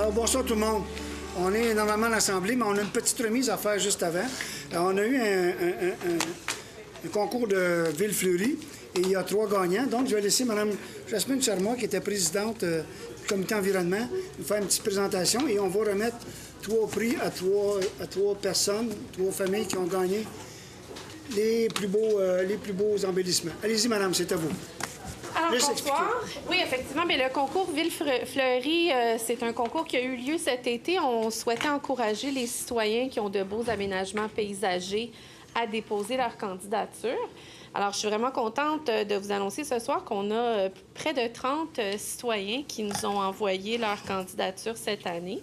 Alors, bonsoir tout le monde. On est normalement à l'Assemblée, mais on a une petite remise à faire juste avant. On a eu un concours de Ville Fleurie et il y a 3 gagnants. Donc, je vais laisser Mme Jasmine Charmois, qui était présidente du comité environnement, nous faire une petite présentation et on va remettre 3 prix à 3 personnes, 3 familles qui ont gagné les plus beaux embellissements. Allez-y, madame, c'est à vous. Alors, bonsoir. Oui, effectivement, mais le concours Ville Fleurie, c'est un concours qui a eu lieu cet été. On souhaitait encourager les citoyens qui ont de beaux aménagements paysagers à déposer leur candidature. Alors, je suis vraiment contente de vous annoncer ce soir qu'on a près de 30 citoyens qui nous ont envoyé leur candidature cette année.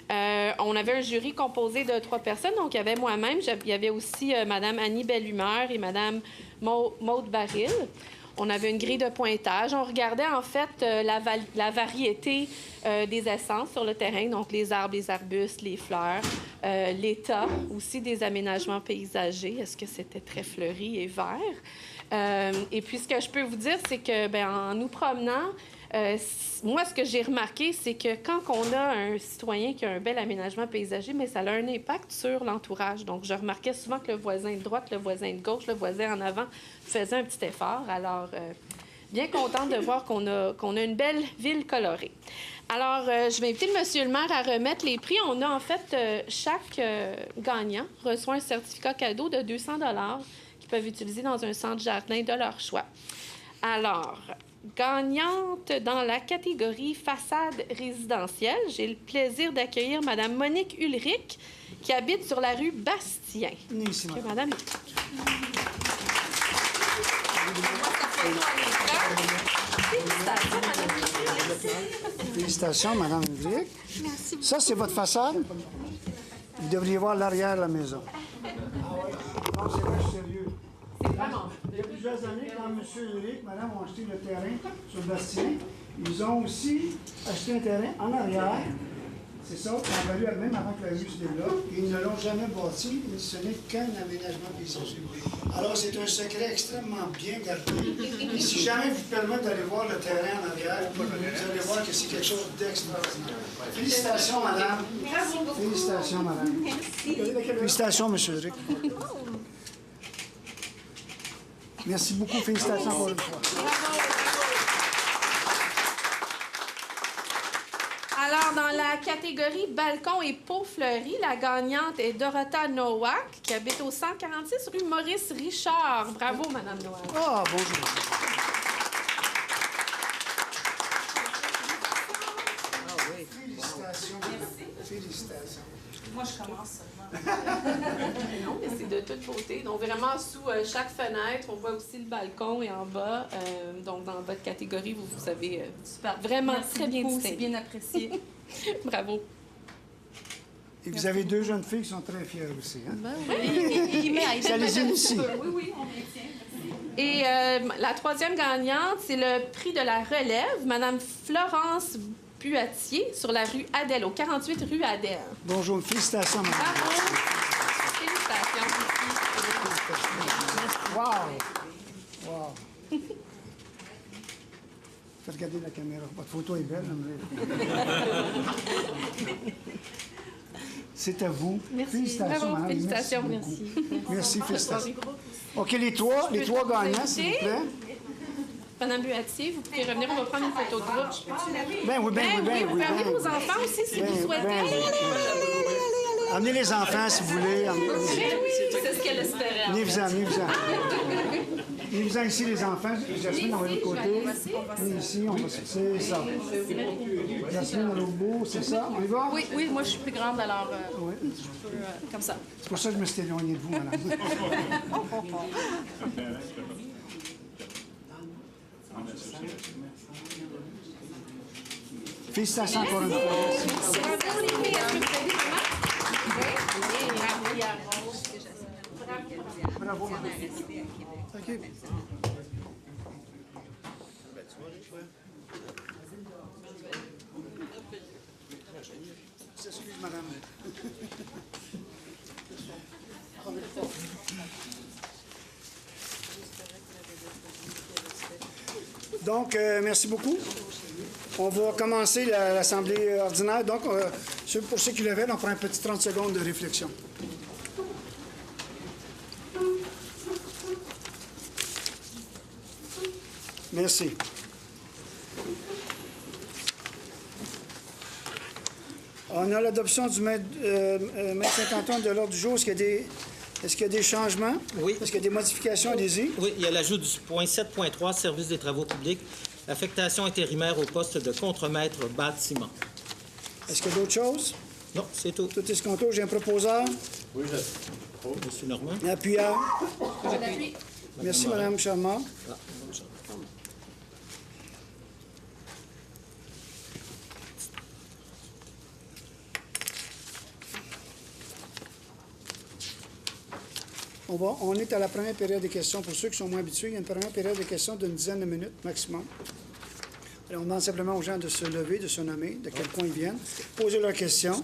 On avait un jury composé de 3 personnes. Donc, il y avait moi-même, il y avait aussi Mme Annie Bellumeur et Mme Maude Baril. On avait une grille de pointage. On regardait en fait la variété des essences sur le terrain, donc les arbres, les arbustes, les fleurs, l'état aussi des aménagements paysagers. Est-ce que c'était très fleuri et vert? Et puis, ce que je peux vous dire, c'est que, en nous promenant, moi, ce que j'ai remarqué, c'est que quand on a un citoyen qui a un bel aménagement paysager, mais ça a un impact sur l'entourage. Donc, je remarquais souvent que le voisin de droite, le voisin de gauche, le voisin en avant faisait un petit effort. Alors, bien contente de voir qu'on a une belle ville colorée. Alors, je vais inviter M. le maire à remettre les prix. On a en fait, chaque gagnant reçoit un certificat cadeau de 200 $ qu'ils peuvent utiliser dans un centre jardin de leur choix. Alors, gagnante dans la catégorie façade résidentielle, j'ai le plaisir d'accueillir Mme Monique Ulrich, qui habite sur la rue Bastien. Ici, Madame. Félicitations, Mme Ulrich. Merci. Ça, c'est votre façade. Vous devriez voir l'arrière de la maison. Non, c'est vrai, sérieux. Il y a plusieurs années, quand M. Ulrich et Mme ont acheté le terrain sur Bastien, ils ont aussi acheté un terrain en arrière. C'est ça, qui a valu même avant que la rue se développe. Et ils ne l'ont jamais bâti, mais ce n'est qu'un aménagement paysager. Alors, c'est un secret extrêmement bien gardé. Et si jamais vous permettez d'aller voir le terrain en arrière, vous allez voir que c'est quelque chose d'extraordinaire. Félicitations, madame. Félicitations, madame. Merci. Félicitations, M. Ulrich. Merci beaucoup. Félicitations encore une fois. Alors, dans la catégorie balcon et pots fleuris, la gagnante est Dorota Nowak, qui habite au 146 rue Maurice Richard. Bravo, Mme Nowak. Ah, bonjour. Ah oui. Félicitations. Félicitations. Moi, je commence seulement. Non, mais c'est de toute beauté. Donc, vraiment, sous chaque fenêtre, on voit aussi le balcon et en bas. Donc, dans votre catégorie, vous avez vraiment très bien distingué. C'est bien apprécié. Bravo. Et vous avez 2 jeunes filles qui sont très fières aussi. Hein? Oui. Ça les initie. Oui, on les tient. Et la 3e gagnante, c'est le prix de la relève, Mme Florence Buatier, sur la rue Adèle, au 48 rue Adèle. Bonjour, félicitations, madame. Bravo! Félicitations. Wow! Wow! Faites regarder la caméra. Votre photo est belle, C'est à vous. Merci. Félicitations, Bravo, madame. félicitations. Merci. Merci, félicitations. OK, les trois gagnants, s'il vous plaît. Madame Buatier, vous pouvez revenir, on va prendre une photo de groupe. Ben oui, Vous pouvez amener vos enfants aussi, si vous souhaitez. Allez. Amenez les enfants, si vous voulez. C'est ce qu'elle espérait. Venez-vous-en. Venez-vous-en ici, les enfants. Jasmine, on va de l'autre côté. Venez ici, on va... C'est ça. Jasmine, on l'autre bout, c'est ça. On y va? Oui, moi, je suis plus grande, alors je peux... comme ça. C'est pour ça que je me suis éloigné de vous, madame. Félicitations encore une fois. Bravo. OK. Excuse, madame. Donc, merci beaucoup. On va commencer l'Assemblée ordinaire. Donc, pour ceux qui le veulent, on prend un petit 30 secondes de réflexion. Merci. On a l'adoption du maître Saint-Antoine de l'ordre du jour. Est-ce qu'il y a des changements? Oui. Est-ce qu'il y a des modifications? Allez-y. Oui, il y a l'ajout du point 7.3, service des travaux publics, affectation intérimaire au poste de contremaître bâtiment. Est-ce qu'il y a d'autres choses? Non, c'est tout. Tout est ce qu'on touche. J'ai un proposeur. Oui, Monsieur Normand. Un appuyeur. Merci, Mme Charmant. Ah, bonne chance. On est à la première période de questions. Pour ceux qui sont moins habitués, il y a une première période de questions d'une dizaine de minutes maximum. Alors, on demande simplement aux gens de se lever, de se nommer, de quel coin ils viennent, poser leurs questions.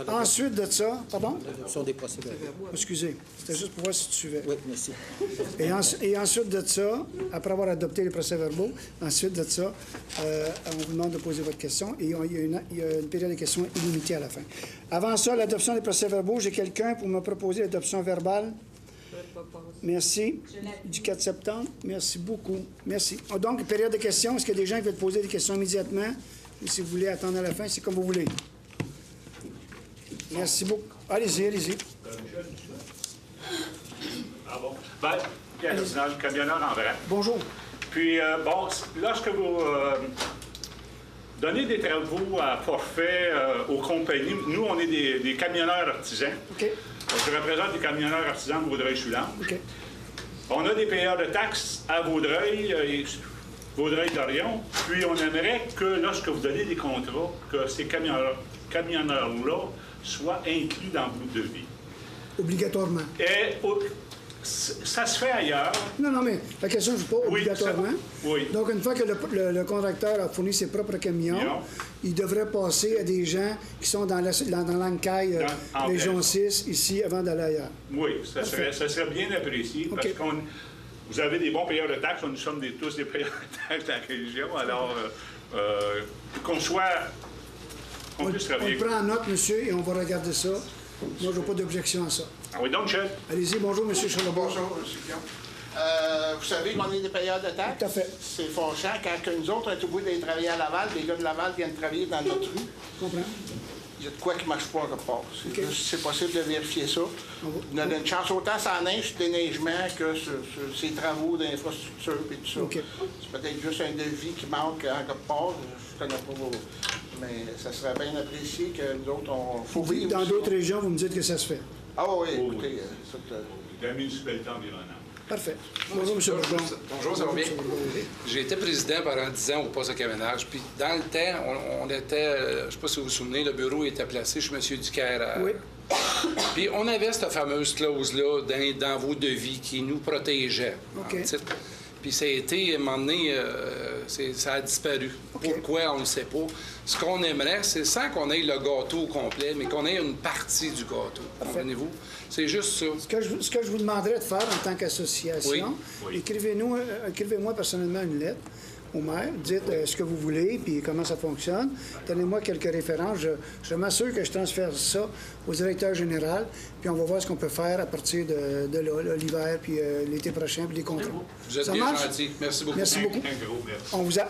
Ensuite de ça, pardon? L'adoption des procès-verbaux. Excusez, c'était juste pour voir si tu suivais. Oui, merci. Et ensuite de ça, après avoir adopté les procès-verbaux, ensuite de ça, on vous demande de poser votre question et il y a une période de questions illimitée à la fin. Avant ça, l'adoption des procès-verbaux, j'ai quelqu'un pour me proposer l'adoption verbale? Merci. Du 4 septembre. Merci beaucoup. Merci. Donc, période de questions. Est-ce qu'il y a des gens qui veulent poser des questions immédiatement? Ou si vous voulez attendre à la fin, c'est comme vous voulez. Merci beaucoup. Allez-y, allez-y. Ah bon? Ben, Pierre Cardinal, camionneur en vrai. Bonjour. Puis, bon, lorsque vous donnez des travaux à forfait aux compagnies, nous, on est des camionneurs artisans. OK. Je représente les camionneurs artisans de Vaudreuil-Soulanges. OK. On a des payeurs de taxes à Vaudreuil et Vaudreuil-Dorion. Puis, on aimerait que, lorsque vous donnez des contrats, que ces camionneurs-là soient inclus dans votre devis. Obligatoirement. Et ça se fait ailleurs. Non, mais la question, je ne pas Oui, obligatoirement. oui. Donc, une fois que le contracteur a fourni ses propres camions, il devrait passer à des gens qui sont dans l'encaille Région 6, ici, avant d'aller ailleurs. Oui, ça serait bien apprécié, parce que vous avez des bons payeurs de taxes, nous sommes tous des payeurs de taxes dans la région, alors qu'on puisse travailler. On le prend en note, monsieur, et on va regarder ça. Moi, je n'ai pas d'objection à ça. Ah oui, donc, chef. Allez-y, bonjour, monsieur Charlebois. Bonjour, M. Guillaume. Vous savez qu'on est des payeurs de taxes? Tout à fait. C'est fâchant quand nous autres, on est au bout d'aller travailler à Laval, les gars de Laval viennent travailler dans notre rue. Je comprends. Il y a de quoi qui ne marche pas quelque part. C'est possible de vérifier ça. On a une chance autant sans neige, déneigement, que sur ces travaux d'infrastructure et tout ça. C'est peut-être juste un devis qui manque en quelque part. Je ne connais pas vos... Mais ça serait bien apprécié que nous autres, on faut vivre. Dans d'autres régions, vous me dites que ça se fait. Ah oui, écoutez... La municipalité environnante. Parfait. Bonjour, M. Bourdon. Bonjour, ça va bien? J'ai été président pendant 10 ans au poste de camionnage. Puis dans le temps, on était, je ne sais pas si vous vous souvenez, le bureau était placé chez M. Ducaire. Oui. Puis on avait cette fameuse clause-là dans vos devis qui nous protégeait. OK. Puis ça a été, à un moment donné, ça a disparu. Pourquoi, on ne sait pas. Ce qu'on aimerait, c'est sans qu'on ait le gâteau au complet, mais qu'on ait une partie du gâteau. Comprenez-vous? C'est juste ça. Ce que je vous demanderais de faire en tant qu'association, écrivez-moi personnellement une lettre au maire, dites ce que vous voulez, puis comment ça fonctionne. Donnez-moi quelques références. Je m'assure que je transfère ça au directeur général, puis on va voir ce qu'on peut faire à partir de l'hiver, puis l'été prochain, puis les contrats. Vous êtes bien gentil. Merci beaucoup. Merci beaucoup.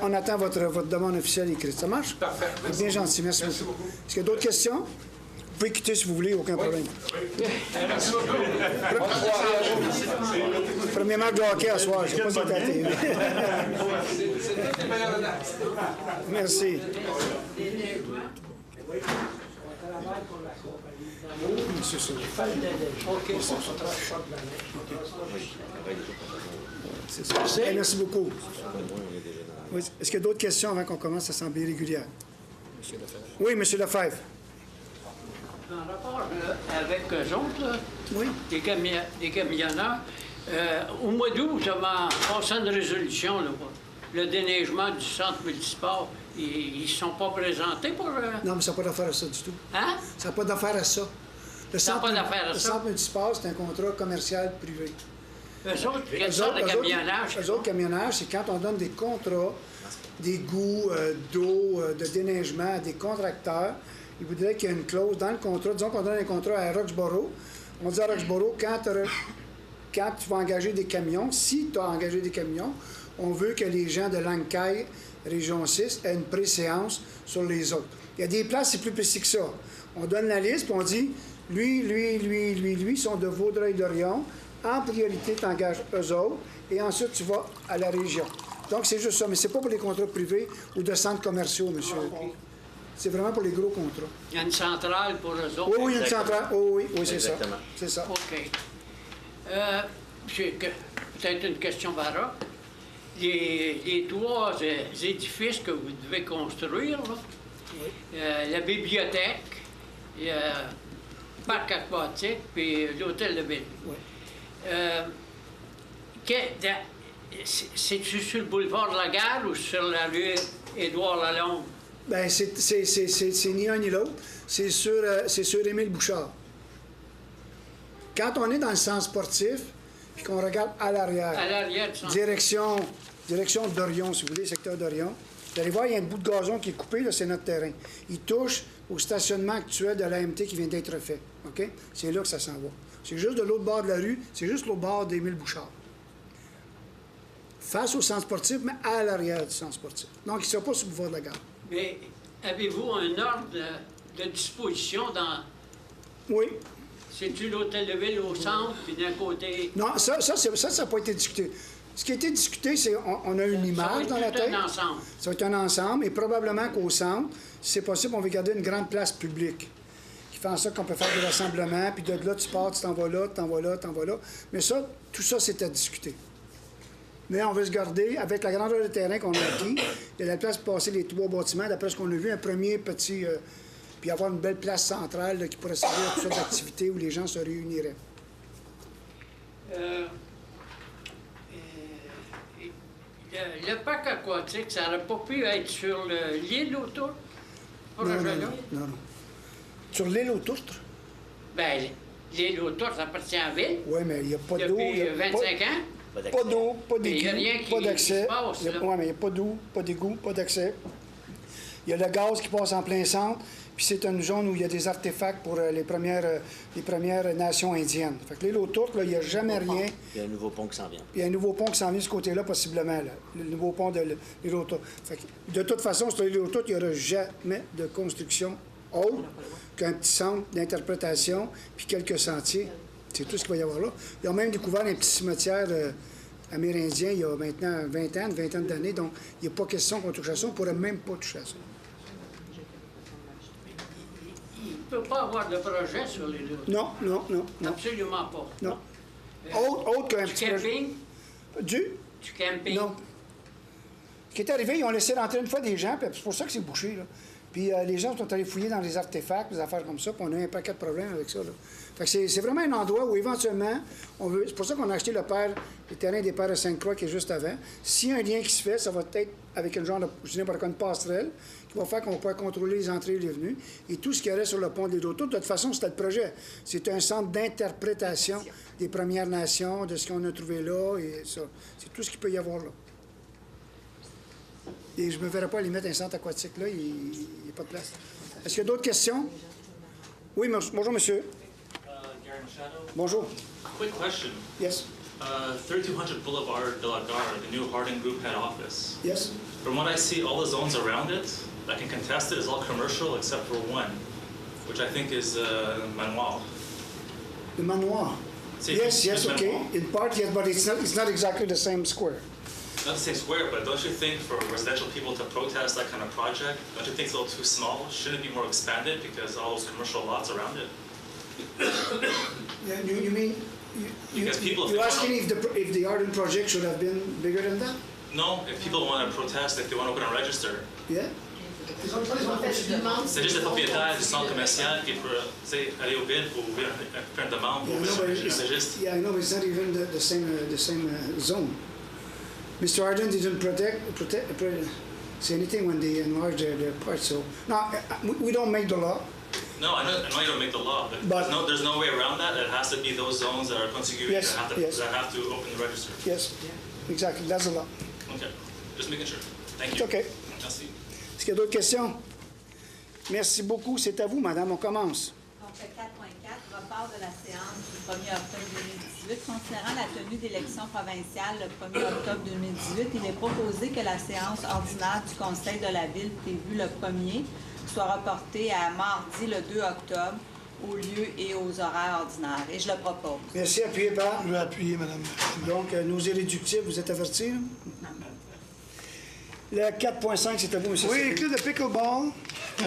On attend votre demande officielle écrite. Ça marche? Parfait. Vous êtes bien gentil. Merci beaucoup. Est-ce qu'il y a d'autres questions? Vous pouvez quitter si vous voulez, aucun problème. Merci beaucoup. Premier match de hockey à soir, je ne sais pas si c'était à la télé. Merci. Monsieur Soul. C'est ça. Merci beaucoup. Est-ce qu'il y a d'autres questions avant qu'on commence l'assemblée régulière? Oui, M. Lefebvre. En rapport avec eux autres, là, Oui. des camionneurs, au mois d'août, vous avez passé une résolution là, pour le déneigement du centre multisport. Ils ne sont pas présentés pour... Non, mais ça n'a pas d'affaire à ça du tout. Hein? Ça n'a pas d'affaire à ça. Ça n'a pas d'affaire à ça? Le centre multisport, c'est un contrat commercial privé. Eux autres, quelle sorte de camionnage? Eux autres, camionnage, c'est quand on donne des contrats d'égouts, d'eau, de déneigement à des contracteurs. Ils voudraient qu'il y ait une clause dans le contrat. Disons qu'on donne un contrat à Roxborough. On dit à Roxborough, quand tu vas engager des camions, si tu as engagé des camions, on veut que les gens de Lancaille, Région 6, aient une préséance sur les autres. Il y a des places, c'est plus précis que ça. On donne la liste, puis on dit, lui, sont de Vaudreuil-Dorion. En priorité, tu engages eux autres, et ensuite, tu vas à la région. Donc, c'est juste ça. Mais c'est pas pour les contrats privés ou de centres commerciaux, monsieur. C'est vraiment pour les gros contrats. Il y a une centrale pour eux autres? Oui, une centrale. Oui, c'est ça. C'est ça. OK. J'ai peut-être une question baroque. Les trois édifices que vous devez construire, là, la bibliothèque, le parc aquatique, puis l'hôtel de ville. Oui. C'est-tu sur le boulevard de la Gare ou sur la rue Édouard-Lalonde? Bien, c'est ni un ni l'autre. C'est sur Émile Bouchard. Quand on est dans le sens sportif, puis qu'on regarde à l'arrière, direction d'Orion, si vous voulez, secteur d'Orion, vous allez voir, il y a un bout de gazon qui est coupé, là, c'est notre terrain. Il touche au stationnement actuel de l'AMT qui vient d'être fait. OK? C'est là que ça s'en va. C'est juste de l'autre bord de la rue, c'est juste l'autre bord d'Émile Bouchard. Face au centre sportif, mais à l'arrière du centre sportif. Donc, il ne sera pas sur le boulevard de la Gare. Mais avez-vous un ordre de disposition dans... Oui. C'est-tu l'hôtel de ville au centre, puis d'un côté... Non, ça n'a pas été discuté. Ce qui a été discuté, c'est qu'on a une image dans la tête. Ça va être un ensemble. Ça va être un ensemble, et probablement qu'au centre, si c'est possible, on va garder une grande place publique qui fait en sorte qu'on peut faire des rassemblements, puis de là, tu pars, tu t'en vas là, tu t'en vas là, tu t'en vas là. Mais ça, tout ça, c'est à discuter. Mais on veut se garder, avec la grandeur de terrain qu'on a acquis, il y a la place pour passer les trois bâtiments, d'après ce qu'on a vu, un premier petit... puis avoir une belle place centrale là, qui pourrait servir à toutes sortes d'activités où les gens se réuniraient. Le parc aquatique, ça n'aurait pas pu être sur l'île autour? Non. Sur l'île aux Tourtres? Bien, l'île autour, ça appartient à la ville. Oui, mais il n'y a pas d'eau. Depuis 25 ans? Pas d'eau, pas d'égout, pas d'accès. Oui, mais il n'y a pas d'eau, pas d'égout, pas d'accès. Il y a le gaz qui passe en plein centre, puis c'est une zone où il y a des artefacts pour les premières nations indiennes. Fait que l'île aux Tourtres, là, il n'y a jamais rien. Il y a un nouveau pont qui s'en vient. Il y a un nouveau pont qui s'en vient de ce côté-là, possiblement, là, le nouveau pont de l'île aux Tourtres. Fait que, de toute façon, sur l'île aux Tourtres, il n'y aura jamais de construction autre qu'un petit centre d'interprétation, puis quelques sentiers. C'est tout ce qu'il va y avoir là. Ils ont même découvert un petit cimetière amérindien il y a maintenant 20 ans, une vingtaine d'années. Donc, il n'y a pas question qu'on touche à ça. On ne pourrait même pas toucher à ça. Il ne peut pas avoir de projet sur les deux. Non. Absolument pas. Non. Autre qu'un petit camping? Du camping? Non. Ce qui est arrivé, ils ont laissé rentrer une fois des gens, puis c'est pour ça que c'est bouché, là. Puis les gens sont allés fouiller dans les artefacts, des affaires comme ça, puis on a eu un paquet de problèmes avec ça, là. Fait que c'est vraiment un endroit où, éventuellement, on veut... C'est pour ça qu'on a acheté le terrain des Pères de Sainte-Croix qui est juste avant. S'il y a un lien qui se fait, ça va être avec une genre de, je dirais pas une passerelle, qui va faire qu'on va pouvoir contrôler les entrées et les venues. Et tout ce qu'il y aurait sur le pont de l'île aux Tourtres, de toute façon, c'était le projet. C'est un centre d'interprétation des Premières Nations, de ce qu'on a trouvé là, et ça. C'est tout ce qu'il peut y avoir là. Et je ne me verrais pas aller mettre un centre aquatique là, il n'y a pas de place. Est-ce qu'il y a d'autres questions? Oui, bonjour, monsieur. Gary Machado. Bonjour. Quick question. Yes. 3200 Boulevard de la Gare, the new Harding Group head office. Yes. From what I see, all the zones around it, I can contest it, is all commercial except for one, which I think is Manoir. The Manoir. Yes, okay. In part, yes, but it's not exactly the same square. Not the same square, but don't you think for residential people to protest that kind of project, don't you think it's a little too small? Shouldn't it be more expanded because all those commercial lots around it? Yeah, you mean Because people, you're asking if the Arden project should have been bigger than that? No, if people want to protest, if they want to open a register. Yeah. C'est juste le propriétaire du centre commercial qui peut aller au ville pour faire une demande. C'est juste. Yeah, I know, but it's not even the same zone. Mr. Arden didn't say anything when they enlarged their part. So now we don't make the law. No, I know you don't make the law, but, But- there's no way around that. It has to be those zones that are contiguous Yes, yes. that have to open the register. Yes, exactly, that's the law. Okay, just making sure. Thank It's you. OK. Merci. Est-ce qu'il y a d'autres questions? Merci beaucoup. C'est à vous, madame. On commence. Donc, 4.4, report de la séance du 1er octobre 2018. Considérant la tenue d'élections provinciales le 1er octobre 2018, il est proposé que la séance ordinaire du Conseil de la Ville prévue le 1er soit reportée à mardi le 2 octobre au lieu et aux horaires ordinaires. Et je le propose. Merci. Appuyé par. Je vais appuyer, madame. Donc, nos irréductibles, vous êtes avertis? Là? Le 4.5, c'est à vous, monsieur. Oui, Séguin. club de pickleball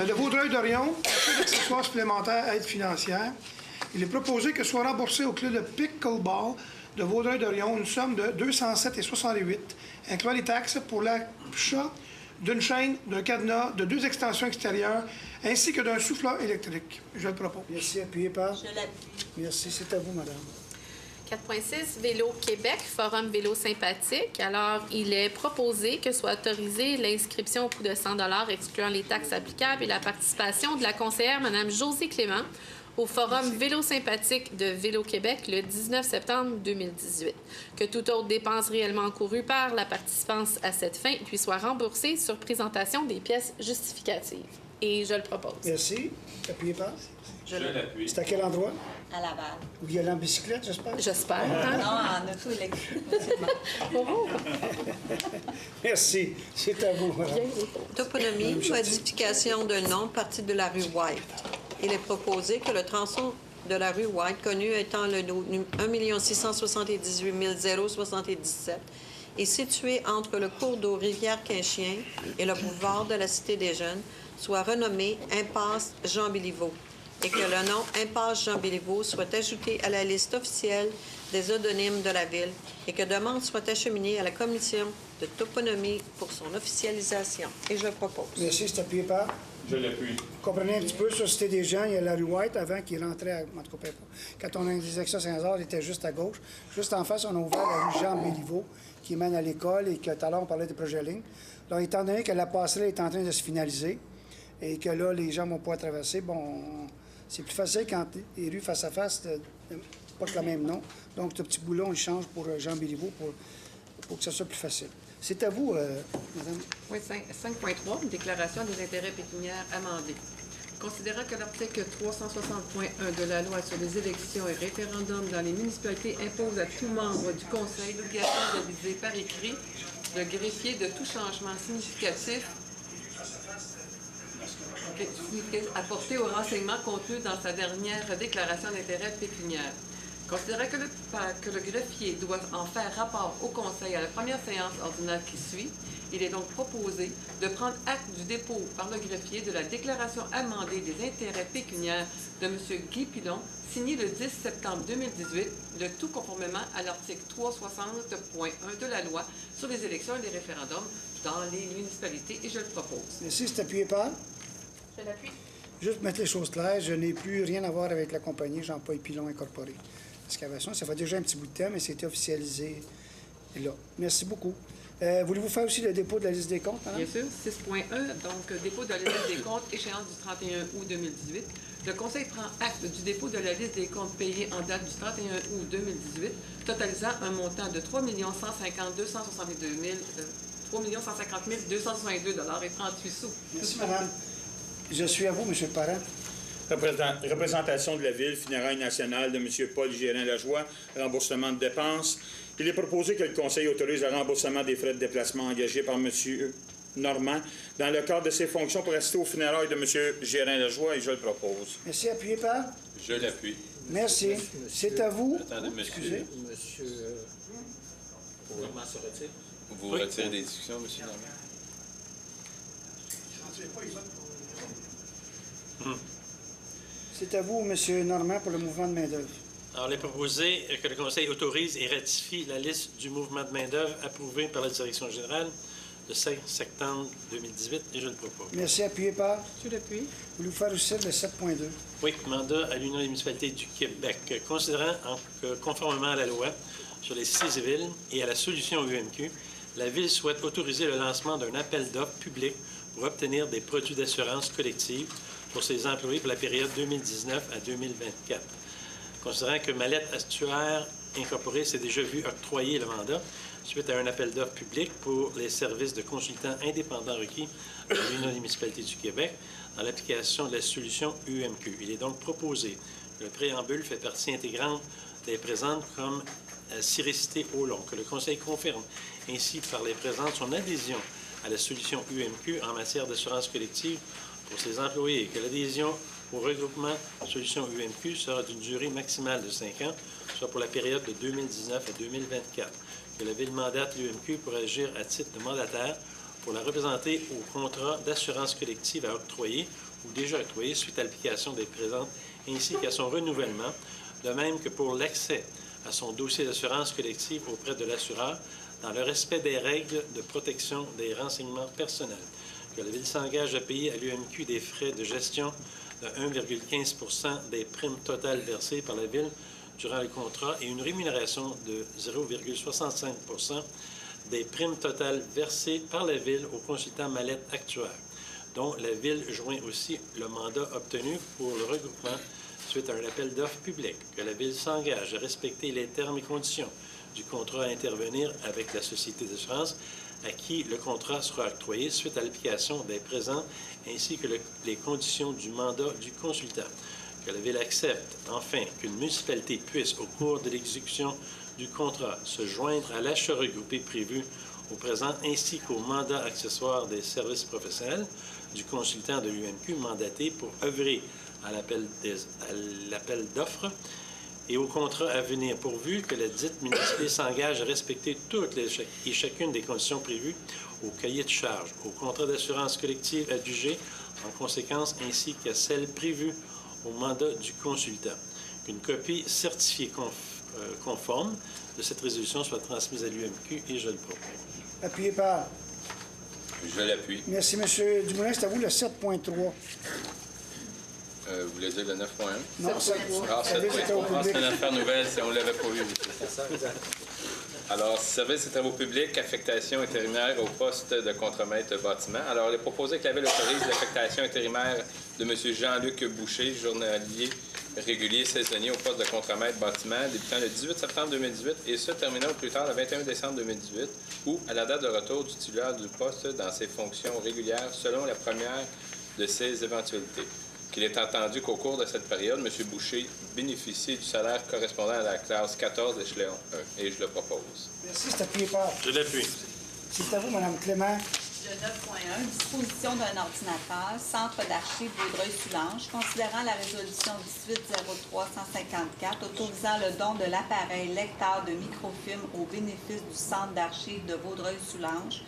de Vaudreuil-Dorion, un accessoire supplémentaire aide financière. Il est proposé que soit remboursé au club de pickleball de Vaudreuil-Dorion une somme de 207,68, incluant les taxes pour l'achat d'une chaîne, d'un cadenas, de 2 extensions extérieures, ainsi que d'un souffleur électrique. Je le propose. Merci. Appuyé par. Je l'appuie. Merci. C'est à vous, madame. 4.6, Vélo Québec, Forum Vélo Sympathique. Alors, il est proposé que soit autorisée l'inscription au coût de 100 $ excluant les taxes applicables et la participation de la conseillère Mme Josée Clément au Forum Vélo Sympathique de Vélo Québec le 19 septembre 2018. Que toute autre dépense réellement encourue par la participante à cette fin lui soit remboursée sur présentation des pièces justificatives. Et je le propose. Merci. Appuyé par. Je l'appuie. C'est à quel endroit? À Laval. Où il y a en bicyclette, j'espère? J'espère. Non, Hein? en auto électrique. Oh, Merci. C'est à vous, madame. Toponymie, modification de nom, partie de la rue White. Il est proposé que le tronçon de la rue White, connu étant le 1 678 077, est situé entre le cours d'eau Rivière-Quinchien et le boulevard de la Cité des Jeunes, soit renommé Impasse Jean Béliveau, et que le nom Impasse Jean Béliveau soit ajouté à la liste officielle des odonymes de la ville et que demande soit acheminée à la commission de toponymie pour son officialisation. Et je le propose. Merci. C'est appuyé par. Je l'appuie. Comprenez un petit peu, sur Cité des gens, il y a la rue White avant qu'il rentrait à. En tout cas, quand on a une direction Saint-Lazare, il était juste à gauche. Juste en face, on a ouvert la rue Jean Béliveau qui mène à l'école et que tout à l'heure, on parlait des projets lignes. Alors, étant donné que la passerelle est en train de se finaliser et que là, les gens vont pouvoir traverser, bon, c'est plus facile quand les rues face à face portent le même nom. Donc, ce petit boulon, il change pour Jean Béliveau pour que ça soit plus facile. C'est à vous, madame. Oui, 5.3, une déclaration des intérêts pécuniaires amendée. Considérant que l'article 360.1 de la loi sur les élections et référendums dans les municipalités impose à tout membre du Conseil l'obligation d'aviser par écrit le greffier de tout changement significatif apporté aux renseignements contenus dans sa dernière déclaration d'intérêt pécuniaire. Considérant que le greffier doit en faire rapport au Conseil à la première séance ordinaire qui suit, il est donc proposé de prendre acte du dépôt par le greffier de la déclaration amendée des intérêts pécuniaires de M. Guy Pilon, signée le 10 septembre 2018, le tout conformément à l'article 360.1 de la loi sur les élections et les référendums dans les municipalités, et je le propose. Merci, c'est appuyé par. Je l'appuie. Juste mettre les choses claires, je n'ai plus rien à voir avec la compagnie Jean-Paul Pilon Incorporé. Excavation, ça fait déjà un petit bout de temps, mais c'était officialisé là. Merci beaucoup. Voulez-vous faire aussi le dépôt de la liste des comptes, madame? Bien sûr. 6.1, donc dépôt de la liste des comptes, échéance du 31 août 2018. Le Conseil prend acte du dépôt de la liste des comptes payés en date du 31 août 2018, totalisant un montant de 3 150 262 et 38 sous. Merci, madame. Je suis à vous, monsieur le parent. Représentation de la Ville, funérailles nationales de M. Paul Gérin-Lajoie, remboursement de dépenses. Il est proposé que le Conseil autorise le remboursement des frais de déplacement engagés par M. Normand dans le cadre de ses fonctions pour assister aux funérailles de M. Gérin-Lajoie et je le propose. Merci, appuyé par. Je l'appuie. Merci. C'est à vous. Attendez, monsieur. Monsieur Normand se retire. Vous retirez des discussions, monsieur Normand? C'est à vous, monsieur Normand, pour le mouvement de main-d'œuvre. Alors, il est proposé que le Conseil autorise et ratifie la liste du mouvement de main-d'œuvre approuvée par la Direction générale le 5 septembre 2018 et je le propose. Merci, appuyé par. Je l'appuie. Voulez-vous faire aussi le 7.2? Oui, mandat à l'Union des municipalités du Québec. Considérant que, conformément à la loi sur les 6 villes et à la solution UMQ, la Ville souhaite autoriser le lancement d'un appel d'offres public pour obtenir des produits d'assurance collective pour ses employés pour la période 2019 à 2024. Considérant que Mallette Actuaire Incorporée s'est déjà vu octroyer le mandat suite à un appel d'offres public pour les services de consultants indépendants requis par l'Union des municipalités du Québec dans l'application de la solution UMQ. Il est donc proposé que le préambule fait partie intégrante des présentes comme si récité au long, que le Conseil confirme ainsi par les présentes son adhésion à la solution UMQ en matière d'assurance collective pour ses employés et que l'adhésion au regroupement solution UMQ sera d'une durée maximale de 5 ans, soit pour la période de 2019 à 2024. Que la Ville mandate l'UMQ pour agir à titre de mandataire pour la représenter au contrat d'assurance collective à octroyer ou déjà octroyé suite à l'application des présentes ainsi qu'à son renouvellement, de même que pour l'accès à son dossier d'assurance collective auprès de l'assureur dans le respect des règles de protection des renseignements personnels. Que la Ville s'engage à payer à l'UMQ des frais de gestion de 1,15 des primes totales versées par la Ville durant le contrat et une rémunération de 0,65 des primes totales versées par la Ville au consultant Mallette Actuaire, dont la Ville joint aussi le mandat obtenu pour le regroupement suite à un appel d'offres public. Que la Ville s'engage à respecter les termes et conditions du contrat à intervenir avec la société d'assurance à qui le contrat sera octroyé suite à l'application des présents ainsi que les conditions du mandat du consultant. Que la Ville accepte, enfin, qu'une municipalité puisse, au cours de l'exécution du contrat, se joindre à l'achat regroupé prévu au présent ainsi qu'au mandat accessoire des services professionnels du consultant de l'UMQ mandaté pour œuvrer à l'appel d'offres et au contrat à venir, pourvu que la dite municipalité s'engage à respecter toutes et chacune des conditions prévues au cahier de charges, au contrat d'assurance collective adjugé en conséquence, ainsi qu'à celles prévues au mandat du consultant. Qu'une copie certifiée conforme de cette résolution soit transmise à l'UMQ et je le propose. Appuyé par... Je l'appuie. Merci, M. Dumoulin. C'est à vous le 7.3. Vous voulez dire le 9.1? Non, 7.3. Ah, 7.3. C'est une affaire nouvelle, on ne l'avait pas vu. Alors, service et travaux publics, affectation intérimaire au poste de contremaître bâtiment. Alors, il est proposé que la Ville autorise l'affectation intérimaire de M. Jean-Luc Boucher, journalier régulier saisonnier au poste de contremaître bâtiment, débutant le 18 septembre 2018 et se terminant au plus tard le 21 décembre 2018 ou à la date de retour du titulaire du poste dans ses fonctions régulières selon la première de ses éventualités. Qu'il est entendu qu'au cours de cette période, M. Boucher bénéficie du salaire correspondant à la classe 14 d'échelon 1 et je le propose. Merci, c'est appuyé par... Je l'appuie. C'est à vous, Mme Clément. Le 9.1, disposition d'un ordinateur, Centre d'archives Vaudreuil-Soulanges, considérant la résolution 18-03-154, autorisant le don de l'appareil lecteur de microfilm au bénéfice du Centre d'archives de Vaudreuil-Soulanges,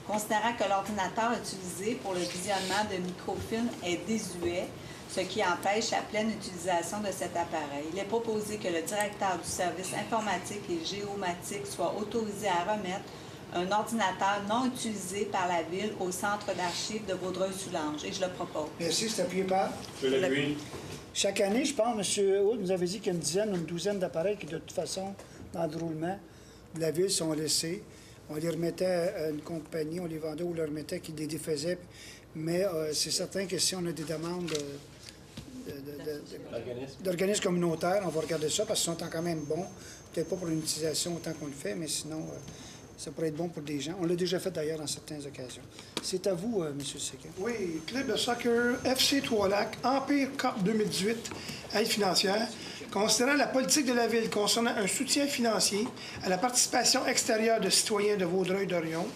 considérant que l'ordinateur utilisé pour le visionnement de microfilm est désuet, ce qui empêche la pleine utilisation de cet appareil. Il est proposé que le directeur du service informatique et géomatique soit autorisé à remettre un ordinateur non utilisé par la Ville au Centre d'archives de Vaudreuil-Soulanges. Et je le propose. Merci, c'est appuyé par... Je l'appuie. Chaque année, je pense, M. Hood nous avait dit qu'il y a une dizaine ou une douzaine d'appareils qui, de toute façon, dans le roulement de la Ville, sont laissés. On les remettait à une compagnie, on les vendait ou on les remettait qui les défaisaient. Mais c'est certain que si on a des demandes d'organismes communautaires, on va regarder ça parce qu'ils sont quand même bons. Peut-être pas pour une utilisation autant qu'on le fait, mais sinon... ça pourrait être bon pour des gens. On l'a déjà fait d'ailleurs dans certaines occasions. C'est à vous, M. Séquin. Oui, club de soccer FC Trois-Lacs, Empire Cup 2018, aide financière. Considérant la politique de la Ville concernant un soutien financier à la participation extérieure de citoyens de Vaudreuil-Dorion,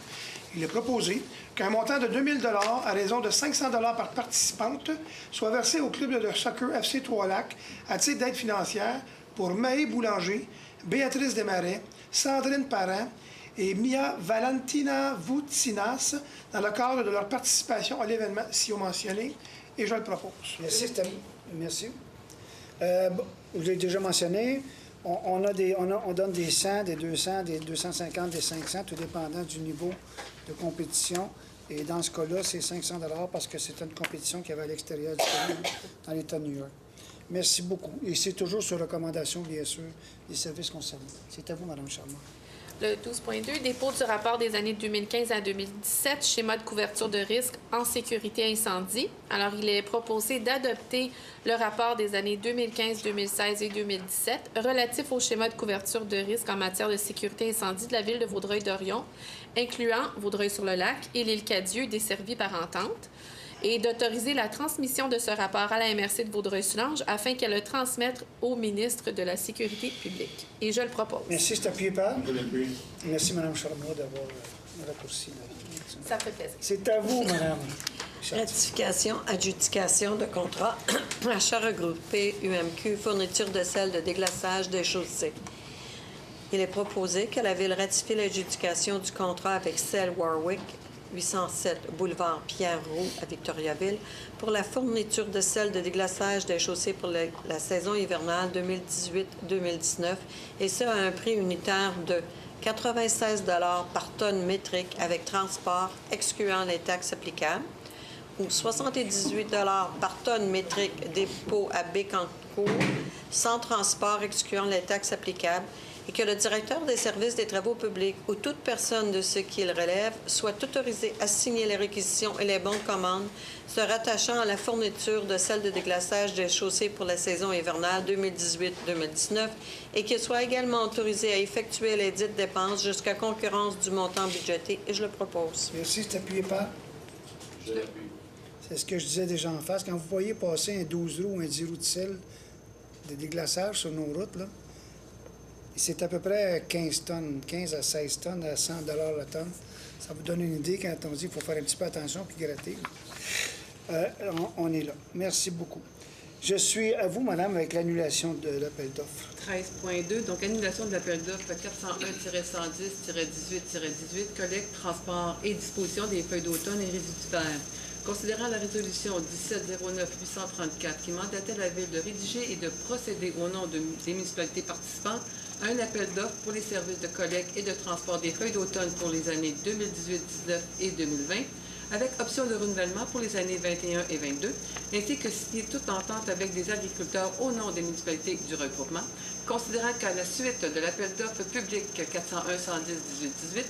il est proposé qu'un montant de 2 000 à raison de 500 par participante soit versé au club de soccer FC Trois-Lacs à titre d'aide financière pour Maë Boulanger, Béatrice Desmarais, Sandrine Parent, et Mia Valentina Voutinas dans le cadre de leur participation à l'événement si-haut mentionné, et je le propose. Merci, merci. Vous l'avez déjà mentionné, on donne des 100, des 200, des 250, des 500, tout dépendant du niveau de compétition. Et dans ce cas-là, c'est 500 $ parce que c'est une compétition qui avait à l'extérieur du pays, dans l'État de New York. Merci beaucoup. Et c'est toujours sur recommandation, bien sûr, des services concernés. C'est à vous, Mme Charmant. Le 12.2, dépôt du rapport des années 2015 à 2017, schéma de couverture de risque en sécurité incendie. Alors, il est proposé d'adopter le rapport des années 2015, 2016 et 2017 relatif au schéma de couverture de risque en matière de sécurité incendie de la ville de Vaudreuil-Dorion, incluant Vaudreuil-sur-le-Lac et l'île Cadieux desservis par entente, et d'autoriser la transmission de ce rapport à la MRC de Vaudreuil-Soulanges afin qu'elle le transmette au ministre de la Sécurité publique. Et je le propose. Merci, c'est appuyé par. Merci, Mme Charnois, d'avoir raccourci. Ça fait plaisir. C'est à vous, Mme. Ratification, adjudication de contrat, achat regroupé UMQ, fourniture de sel de déglaçage des chaussées. Il est proposé que la Ville ratifie l'adjudication du contrat avec Cell Warwick, 807 boulevard Pierre-Roux à Victoriaville, pour la fourniture de sel de déglaçage des chaussées pour la saison hivernale 2018-2019, et ce à un prix unitaire de 96 $ par tonne métrique avec transport, excluant les taxes applicables, ou 78 $ par tonne métrique dépôt à Bécancour, sans transport, excluant les taxes applicables, et que le directeur des services des travaux publics ou toute personne de ce qu'il relève soit autorisé à signer les réquisitions et les bons de commande se rattachant à la fourniture de sel de déglaçage des chaussées pour la saison hivernale 2018-2019 et qu'il soit également autorisé à effectuer les dites dépenses jusqu'à concurrence du montant budgété. Et je le propose. Merci, c'est appuyé par. Je l'appuie. C'est ce que je disais déjà en face. Quand vous voyez passer un 12 roues ou un 10 roues de sel de déglaçage sur nos routes, là, c'est à peu près 15 tonnes, 15 à 16 tonnes à 100 $ la tonne. Ça vous donne une idée quand on dit qu'il faut faire un petit peu attention puis gratter. On est là. Merci beaucoup. Je suis à vous, madame, avec l'annulation de l'appel d'offres. 13.2, donc annulation de l'appel d'offres 401-110-18-18, collecte, transport et disposition des feuilles d'automne et résidus verts. Considérant la résolution 1709-834 qui mandatait la Ville de rédiger et de procéder au nom des municipalités participantes à un appel d'offres pour les services de collecte et de transport des feuilles d'automne pour les années 2018-19 et 2020, avec option de renouvellement pour les années 21 et 22, ainsi que signer toute entente avec des agriculteurs au nom des municipalités du regroupement, considérant qu'à la suite de l'appel d'offres public 401-110-18-18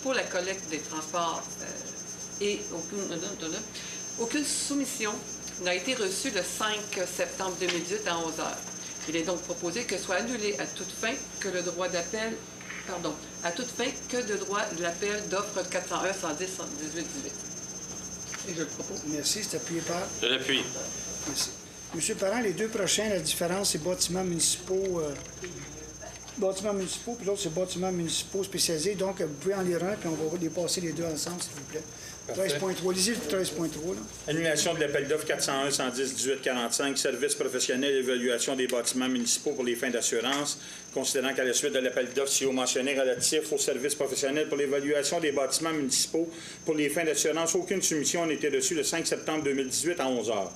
pour la collecte des transports et aucune soumission n'a été reçue le 5 septembre 2018 à 11 h. Il est donc proposé que soit annulé à toute fin que le droit d'appel, de l'appel d'offre 401-110-18-18. Et je le propose. Merci, c'est appuyé par. Je l'appuie. Merci. Monsieur Parent, les deux prochains, la différence, c'est bâtiments municipaux. Bâtiments municipaux, puis l'autre, c'est bâtiments municipaux spécialisés. Donc, vous pouvez en lire un, puis on va les passer les deux ensemble, s'il vous plaît. 13.3. Lisez le 13.3. Annulation de l'appel d'offres 401-110-18-45, services professionnels et évaluation des bâtiments municipaux pour les fins d'assurance, considérant qu'à la suite de l'appel d'offres si mentionné relatif aux services professionnels pour l'évaluation des bâtiments municipaux pour les fins d'assurance, aucune soumission n'a été reçue le 5 septembre 2018 à 11 h.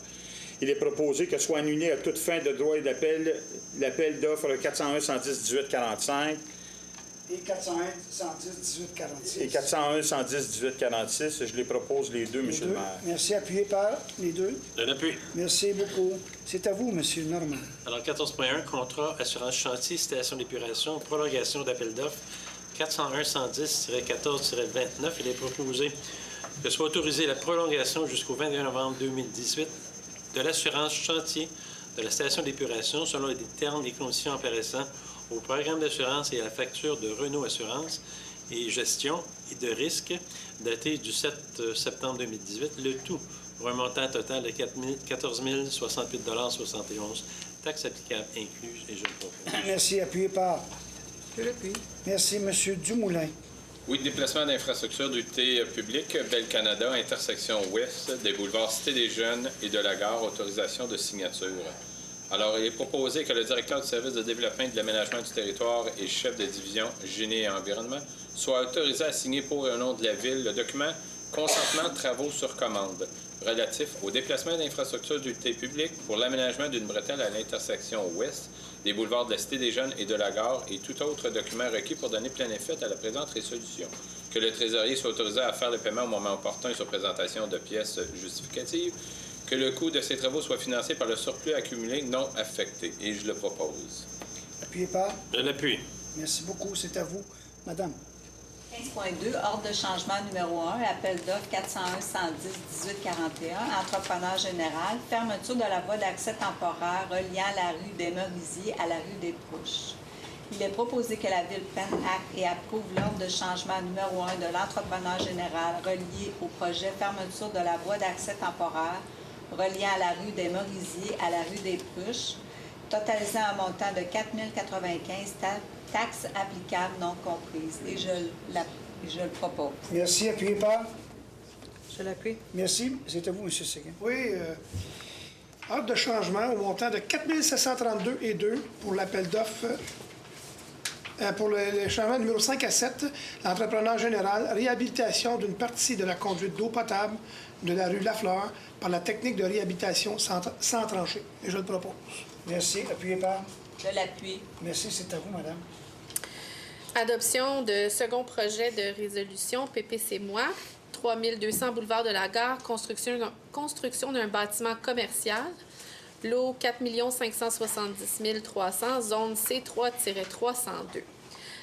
Il est proposé que soit annulé à toute fin de droit d'appel l'appel d'offres 401-110-18-45 et 401-110-18-46. et 401-110-18-46. Je les propose les deux, monsieur le maire. Merci. Appuyé par les deux. Je l'appuie. Merci beaucoup. C'est à vous, monsieur Normand. Alors, 14.1, contrat assurance chantier, station d'épuration, prolongation d'appel d'offres 401-110-14-29. Il est proposé que soit autorisée la prolongation jusqu'au 21 novembre 2018 de l'assurance chantier de la station d'épuration selon les termes et conditions apparaissant au programme d'assurance et à la facture de Renault Assurance et Gestion et de risque daté du 7 septembre 2018, le tout pour un montant total de 14 068,71 taxes applicables incluses, et je le propose. Merci. Appuyé par. Je l'appuie. Merci, monsieur Dumoulin. Oui, déplacement d'infrastructures d'utilité publique, Belle Canada, intersection ouest des boulevards Cité des Jeunes et de la gare, autorisation de signature. Alors, il est proposé que le directeur du service de développement et de l'aménagement du territoire et chef de division Génie et environnement soit autorisé à signer pour et au nom de la Ville le document Consentement de travaux sur commande relatif au déplacement d'infrastructures d'utilité publique pour l'aménagement d'une bretelle à l'intersection ouest des boulevards de la Cité des Jeunes et de la gare et tout autre document requis pour donner plein effet à la présente résolution. Que le trésorier soit autorisé à faire le paiement au moment opportun sur présentation de pièces justificatives. Que le coût de ces travaux soit financé par le surplus accumulé non affecté. Et je le propose. Appuyé par. Je l'appuie. Merci beaucoup. C'est à vous, Madame. 15.2, ordre de changement numéro 1, appel d'offres 401-110-1841, entrepreneur général, fermeture de la voie d'accès temporaire reliant la rue des Merisiers à la rue des Prouches. Il est proposé que la Ville prenne acte et approuve l'ordre de changement numéro 1 de l'entrepreneur général relié au projet fermeture de la voie d'accès temporaire reliant à la rue des Merisiers à la rue des Prouches, totalisant un montant de 4 095 taxes applicables non comprises. Et je le propose. Merci. Appuyé par? Je l'appuie. Merci. C'est à vous, M. Séguin. Oui, ordre de changement au montant de 4 732,2 pour l'appel d'offres. Pour le changement numéro 5 à 7, l'entrepreneur général, réhabilitation d'une partie de la conduite d'eau potable de la rue Lafleur par la technique de réhabilitation sans tranchée. Et je le propose. Merci. Appuyé par? Je l'appuie. Merci. C'est à vous, madame. Adoption de second projet de résolution PPC-MOI, 3200 boulevard de la Gare, construction d'un bâtiment commercial, lot 4 570 300, zone C3-302.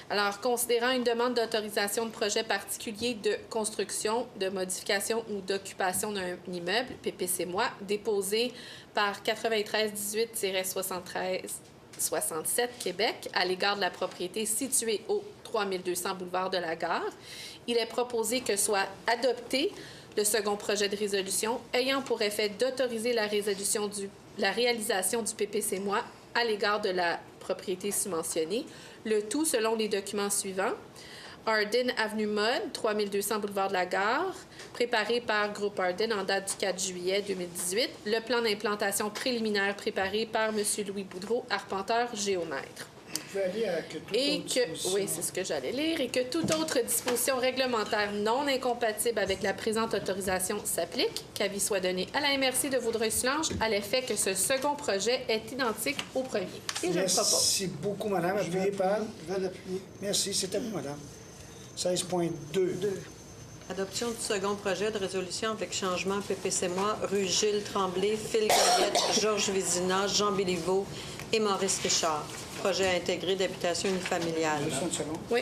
Alors, considérant une demande d'autorisation de projet particulier de construction, de modification ou d'occupation d'un immeuble, PPC-MOI, déposé par 9318-7367 Québec à l'égard de la propriété située au 3200 boulevard de la Gare, il est proposé que soit adopté le second projet de résolution ayant pour effet d'autoriser la réalisation du PPC-MOI à l'égard de la propriété sous-mentionnée, le tout selon les documents suivants. Arden Avenue Mode, 3200 boulevard de la Gare, préparé par Groupe Arden en date du 4 juillet 2018. Le plan d'implantation préliminaire préparé par M. Louis Boudreau, arpenteur géomètre. Vous pouvez aller à Oui, c'est ce que j'allais lire. Et que toute autre disposition réglementaire non incompatible avec la présente autorisation s'applique, qu'avis soit donné à la MRC de Vaudreuil-Soulanges à l'effet que ce second projet est identique au premier. Et je le propose. Merci beaucoup, madame. Appuyé par? Merci. C'est à vous, madame. 16.2. Adoption du second projet de résolution avec changement PPC-MOI, rue Gilles Tremblay, Phil Gaillette, Georges Vézina, Jean Béliveau et Maurice Richard. Projet intégré d'habitation unifamiliale. Oui.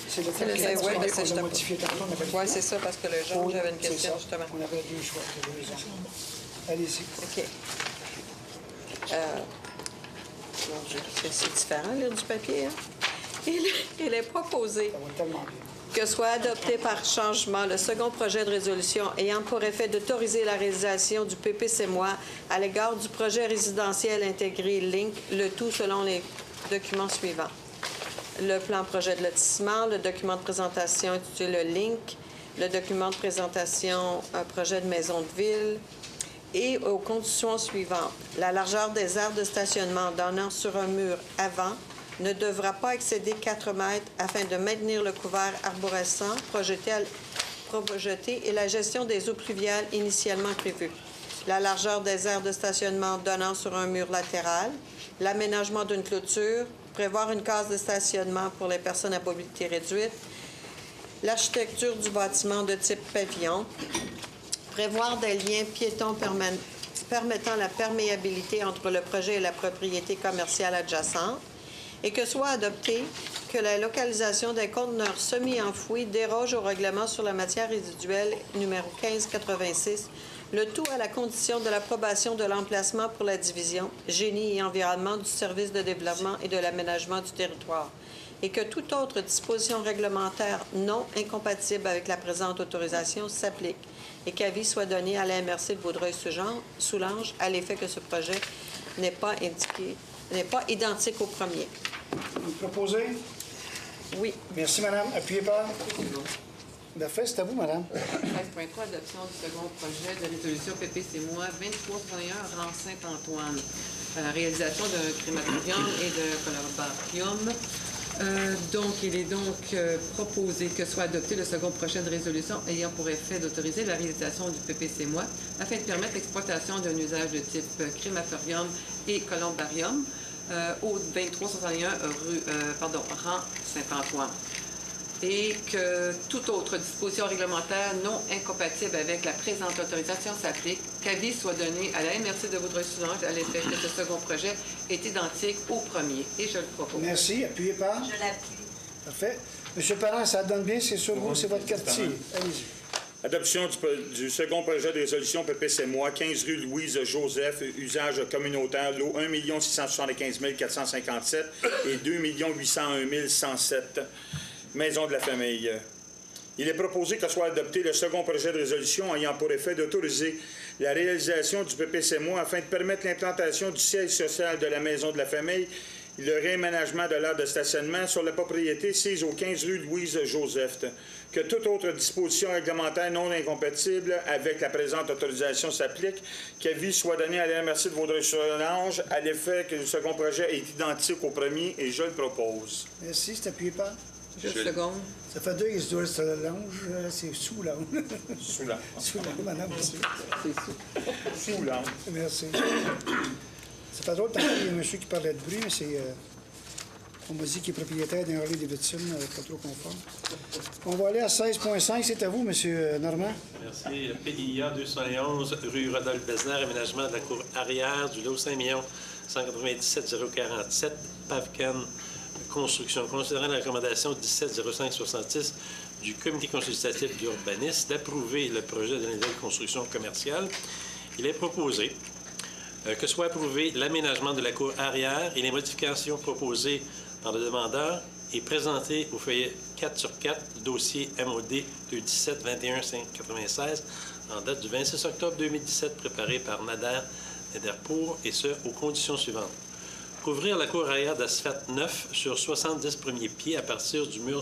C'est le texte qu'on a modifié tantôt. Oui, c'est ça, parce que le jaune, j'avais une question, justement. On avait deux choix. Allez-y. OK. C'est différent, là, du papier. Hein? Il est proposé que soit adopté par changement le second projet de résolution ayant pour effet d'autoriser la réalisation du PPC-MOI à l'égard du projet résidentiel intégré LINK, le tout selon les documents suivants. Le plan projet de lotissement, le document de présentation intitulé le LINK, le document de présentation projet de maison de ville et aux conditions suivantes. La largeur des aires de stationnement donnant sur un mur avant ne devra pas excéder 4 mètres afin de maintenir le couvert arborescent projeté et la gestion des eaux pluviales initialement prévues. La largeur des aires de stationnement donnant sur un mur latéral, l'aménagement d'une clôture, prévoir une case de stationnement pour les personnes à mobilité réduite, l'architecture du bâtiment de type pavillon, prévoir des liens piétons permettant la perméabilité entre le projet et la propriété commerciale adjacente, et que soit adopté que la localisation des conteneurs semi-enfouis déroge au règlement sur la matière résiduelle numéro 1586, le tout à la condition de l'approbation de l'emplacement pour la division Génie et environnement du service de développement et de l'aménagement du territoire, et que toute autre disposition réglementaire non incompatible avec la présente autorisation s'applique, et qu'avis soit donné à la MRC de Vaudreuil-Soulanges à l'effet que ce projet n'est pas identique au premier. Vous proposez? Oui. Merci, madame. Appuyez par? Parfait, c'est à vous, madame. 13.3, adoption du second projet de résolution PPC-MOI 23.1, rang Saint-Antoine. Réalisation d'un crématorium et d'un columbarium. Donc, il est proposé que soit adopté le second projet de résolution ayant pour effet d'autoriser la réalisation du PPC-MOI afin de permettre l'exploitation d'un usage de type crématorium et columbarium au 2361 rang Saint-Antoine. Et que toute autre disposition réglementaire non incompatible avec la présente autorisation s'applique, qu'avis soit donné à la MRC de Vaudreuil-Soulanges à l'effet que ce second projet est identique au premier. Et je le propose. Merci. Appuyez par? Je l'appuie. Parfait. Monsieur Parent, ça donne bien, c'est sur vous, c'est votre quartier. Allez-y. Adoption du second projet de résolution PPC-moi, 15 rue Louise-Joseph, usage communautaire, lot 1 675 457 et 2 801 107, maison de la famille. Il est proposé que soit adopté le second projet de résolution ayant pour effet d'autoriser la réalisation du PPC-moi afin de permettre l'implantation du siège social de la maison de la famille et le réaménagement de l'aire de stationnement sur la propriété sise au 15 rue Louise-Joseph. Que toute autre disposition réglementaire non incompatible avec la présente autorisation s'applique, qu'avis soit donné à la MRC de Vaudreuil-sur-Lange à l'effet que le second projet est identique au premier et je le propose. Merci, c'est appuyé par? Juste une seconde. Ça fait 2 qu'ils se doivent sur la longe, c'est sous la Sous la Sous la madame, monsieur. C'est sous la Merci. Ça fait drôle, tantôt, il y a un monsieur qui parlait de bruit, mais c'est... on m'a dit qu'il est propriétaire d'un Harley Davidson, pas trop conforme. On va aller à 16.5. C'est à vous, monsieur Normand. Merci. PIA 211, rue Rodolphe Besnard, aménagement de la cour arrière du lot 5 197 047, Pavcan Construction. Considérant la recommandation 170566 du Comité consultatif d'urbanisme d'approuver le projet de nouvelle construction commerciale, il est proposé que soit approuvé l'aménagement de la cour arrière et les modifications proposées par le demandeur et présentées au feuillet 4/4 du dossier MOD 217-21-596 en date du 26 octobre 2017 préparé par Nader Nederpour et ce, aux conditions suivantes. Couvrir la cour arrière d'asphalte neuf sur 70 premiers pieds à partir du mur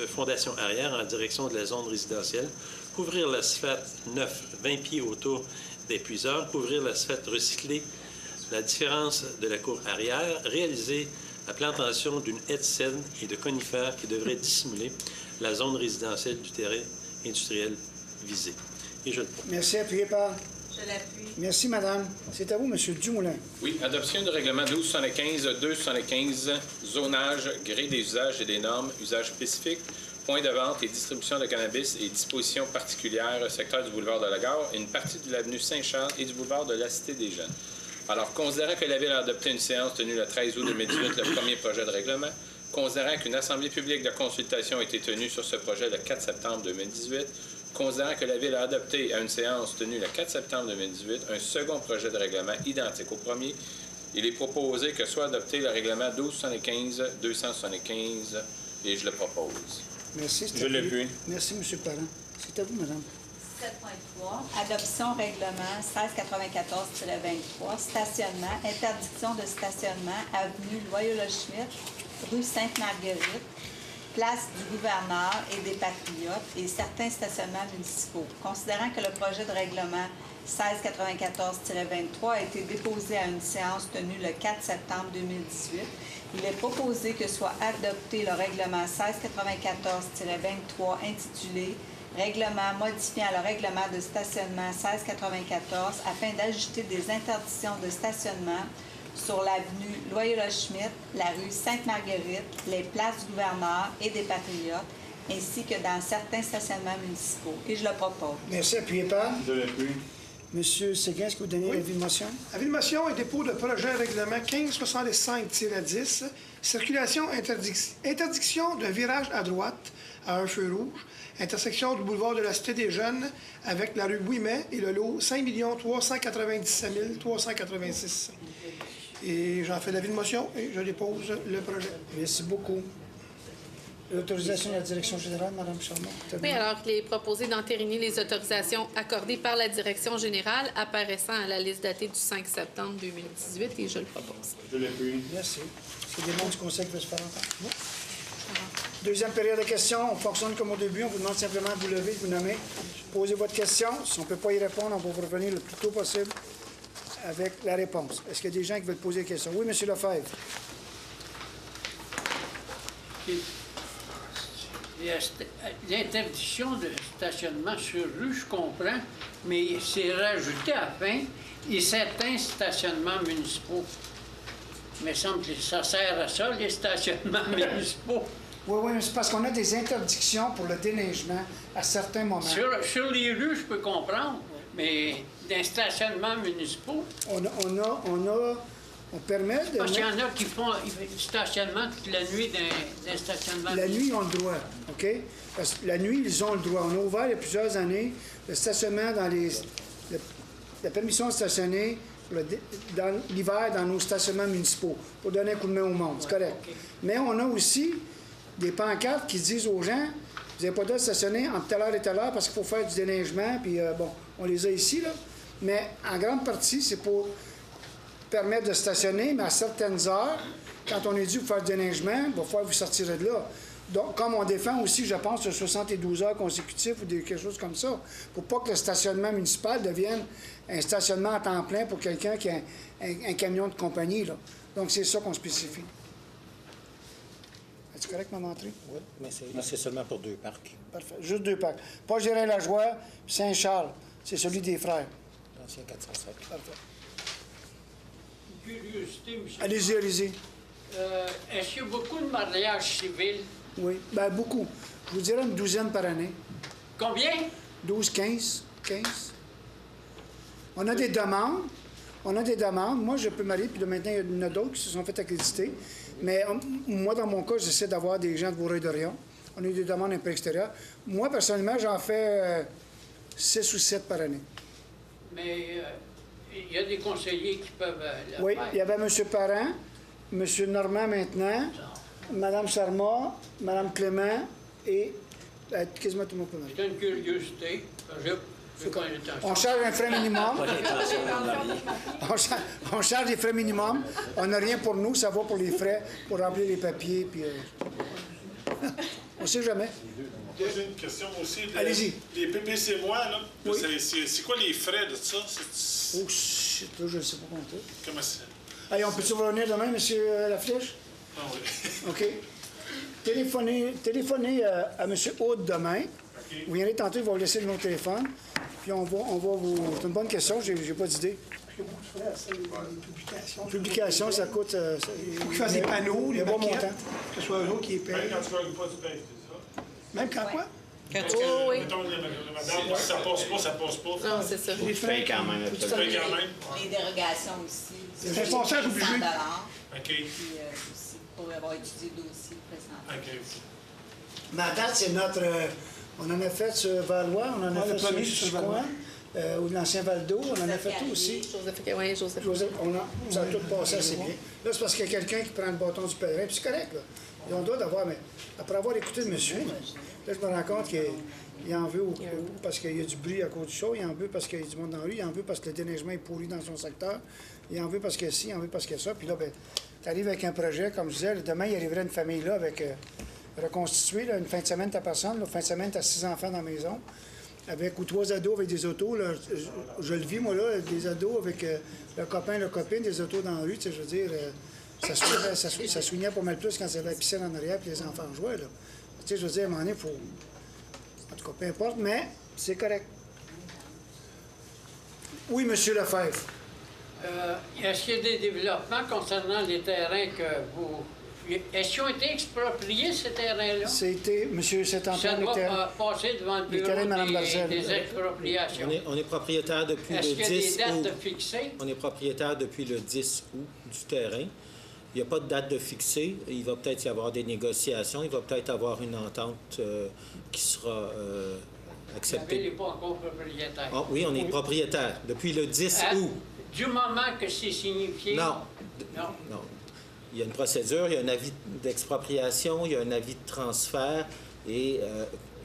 fondation arrière en direction de la zone résidentielle. Couvrir l'asphalte neuf 20 pieds autour des puiseurs. Couvrir l'asphalte recyclé la différence de la cour arrière. Réaliser la plantation d'une haie de cèdre et de conifères qui devrait dissimuler la zone résidentielle du terrain industriel visé. Et je le propose. Merci, appuyé par... Je l'appuie. Merci, madame. C'est à vous, monsieur Dumoulin. Oui, adoption du règlement 1275-275, zonage, gré des usages et des normes, usages spécifiques, points de vente et distribution de cannabis et dispositions particulières au secteur du boulevard de la Gare et une partie de l'avenue Saint-Charles et du boulevard de la Cité des Jeunes. Alors, considérant que la Ville a adopté une séance tenue le 13 août 2018, le premier projet de règlement, considérant qu'une assemblée publique de consultation a été tenue sur ce projet le 4 septembre 2018, considérant que la Ville a adopté à une séance tenue le 4 septembre 2018 un second projet de règlement identique au premier, il est proposé que soit adopté le règlement 1275-275 et je le propose. Merci. Je l'ai vu. Merci, monsieur Parent. C'est à vous, madame. 7.3, adoption règlement 1694-23, stationnement, interdiction de stationnement, avenue Loyola-Schmidt, rue Sainte-Marguerite, place du gouverneur et des Patriotes et certains stationnements municipaux. Considérant que le projet de règlement 1694-23 a été déposé à une séance tenue le 4 septembre 2018, il est proposé que soit adopté le règlement 1694-23 intitulé Règlement modifiant le règlement de stationnement 1694 afin d'ajouter des interdictions de stationnement sur l'avenue Loyola-Schmidt, la rue Sainte-Marguerite, les places du gouverneur et des Patriotes, ainsi que dans certains stationnements municipaux. Et je le propose. Merci, appuyé par... Je l'appuie. Monsieur Séguin, est-ce que vous donnez l'avis de motion? Avis de motion et dépôt de projet règlement 1565-10, circulation interdiction de virage à droite à un feu rouge, intersection du boulevard de la Cité des Jeunes avec la rue Ouimet et le lot 5 397 386. Et j'en fais l'avis de motion et je dépose le projet. Merci beaucoup. L'autorisation de la direction générale, Mme Charmant. Oui, alors il est proposé d'entériner les autorisations accordées par la direction générale apparaissant à la liste datée du 5 septembre 2018 et je le propose. Je l'appuie. Merci. Est-ce qu'il y a des membres du conseil qui veulent se faire entendre? Non. Deuxième période de questions. On fonctionne comme au début. On vous demande simplement de vous lever, de vous nommer. Posez votre question. Si on ne peut pas y répondre, on va vous revenir le plus tôt possible avec la réponse. Est-ce qu'il y a des gens qui veulent poser des questions? Oui, M. Lefebvre. L'interdiction de stationnement sur rue, je comprends, mais c'est rajouté à la fin et certains stationnements municipaux. Il me semble que ça sert à ça, les stationnements municipaux. Oui, mais c'est parce qu'on a des interdictions pour le déneigement à certains moments. Sur les rues, je peux comprendre, mais dans les stationnements municipaux... On a On permet de... Parce qu'il y en a qui font du stationnement toute la nuit d'un stationnement. La nuit, ils ont le droit, OK? Parce que la nuit, ils ont le droit. On a ouvert il y a plusieurs années le stationnement dans les... la permission de stationner dans l'hiver dans nos stationnements municipaux pour donner un coup de main au monde. C'est correct. Okay. Mais on a aussi des pancartes qui disent aux gens, vous n'avez pas le droit de stationner entre telle heure et telle heure parce qu'il faut faire du déneigement. Puis, bon, on les a ici, là. Mais en grande partie, c'est pour permettre de stationner, mais à certaines heures, quand on est dû faire du déneigement, il va falloir vous sortir de là. Donc, comme on défend aussi, je pense, de 72 heures consécutives ou quelque chose comme ça, pour pas que le stationnement municipal devienne un stationnement à temps plein pour quelqu'un qui a un camion de compagnie, là. Donc, c'est ça qu'on spécifie. Est-ce correct, ma entrée? Oui, mais c'est seulement pour 2 parcs. Parfait. Juste 2 parcs. Pas Gérin-la-Joie, puis Saint-Charles. C'est celui des frères. L'ancien 407. Parfait. Curiosité, monsieur. Allez-y, allez-y. Est-ce qu'il y a beaucoup de mariages civils? Oui, bien beaucoup. Je vous dirais une douzaine par année. Combien? 12, 15. On a des demandes. Moi, je peux marier, puis maintenant, il y en a d'autres qui se sont fait accréditer. Mais moi, dans mon cas, j'essaie d'avoir des gens de Vaudreuil-Dorion. On a eu des demandes un peu extérieures. Moi, personnellement, j'en fais 6 ou 7 par année. Mais il y a des conseillers qui peuvent le oui, faire. Il y avait M. Parent, M. Normand maintenant, Mme Sarma, Mme Clément et quasiment tout le monde peut marier. C'est une curiosité. On charge un frais minimum. On charge des frais minimum. On n'a rien pour nous, ça va pour les frais, pour remplir les papiers. Puis, on ne sait jamais. J'ai une question aussi. Allez-y. Les PPC moi, là, oui. C'est quoi les frais de ça? Oh, shit, là, je ne sais pas compter. Comment c'est? Allez, on peut-tu revenir demain, M. Laflèche? Ah oui. OK. Téléphonez à M. Aude demain. Okay. Vous viendrez tantôt, il va vous laisser le nom de téléphone. Puis on va vous... C'est une bonne question, j'ai pas d'idée. Il y a beaucoup de frais à ça, les publications. Publications, ça coûte... Il faut faire des panneaux, des maquettes, que ce soit eux qui les payent. Même quand tu ne pas, tu payes, c'est ça? Même quand quoi? Quand tu... oui. Mettons, madame, ça passe pas. Non, c'est ça. Tu payes quand même. Tu payes quand même. Les dérogations aussi. C'est un passage obligé. $100. OK. Puis aussi pour avoir étudié le dossier présentement. OK. Mais à date, c'est notre... on en a fait sur Valois, on en a fait sur Chicoin, ou l'ancien Val-d'Eau, on en a fait tout aussi. Joseph. Ça a tout passé assez bien. Là, c'est parce qu'il y a quelqu'un qui prend le bâton du pèlerin, puis c'est correct, là. Et on doit d'avoir... Mais après avoir écouté le monsieur, là, je me rends compte qu'il en veut parce qu'il y a du bruit à cause du show, il en veut parce qu'il y a du monde dans la rue, il en veut parce que le déneigement est pourri dans son secteur, il en veut parce que ci, il en veut parce que ça. Puis là, ben, tu arrives avec un projet, comme je disais, demain, il arriverait une famille là avec... reconstitué, là, une fin de semaine, ta personne. Là, fin de semaine, tu as 6 enfants dans la maison. Ou 3 ados avec des autos. Là, je le vis, moi, là, des ados avec le copain, la copine, des autos dans la rue. Je veux dire, ça soignait pas mal plus quand il y avait la piscine en arrière et les enfants jouaient. Là. Je veux dire, à un moment donné, il faut... En tout cas, peu importe, mais c'est correct. Oui, M. Lefebvre. Est-ce qu'il y a des développements concernant les terrains que vous... Est-ce qu'ils ont été expropriés, ces terrains-là? C'était, M. Saint-Antoine, passer devant le bureau des expropriations. On est propriétaire depuis le 10 août. Est-ce qu'il y a des dates fixées? On est propriétaire depuis le 10 août du terrain. Il n'y a pas de date de fixée. Il va peut-être y avoir des négociations. Il va peut-être avoir une entente qui sera acceptée. La ville n'est pas encore propriétaire. Ah, oui, on est propriétaire depuis le 10 août. Du moment que c'est signifié? Non. Il y a une procédure, il y a un avis d'expropriation, il y a un avis de transfert et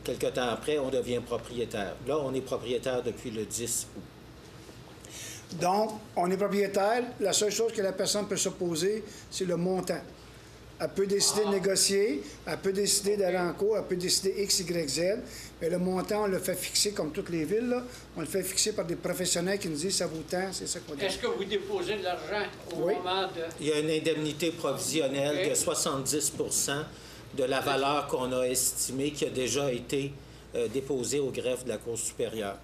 quelque temps après, on devient propriétaire. Là, on est propriétaire depuis le 10 août. Donc, on est propriétaire. La seule chose que la personne peut s'opposer, c'est le montant. Elle peut décider de négocier, elle peut décider d'aller en cours, elle peut décider X, Y, Z. Mais le montant, on le fait fixer comme toutes les villes. Là. On le fait fixer par des professionnels qui nous disent ça vaut tant, c'est ça qu'on dit. Est-ce que vous déposez de l'argent au moment de... Il y a une indemnité provisionnelle de 70 de la valeur qu'on a estimée qui a déjà été déposée au greffe de la Cour supérieure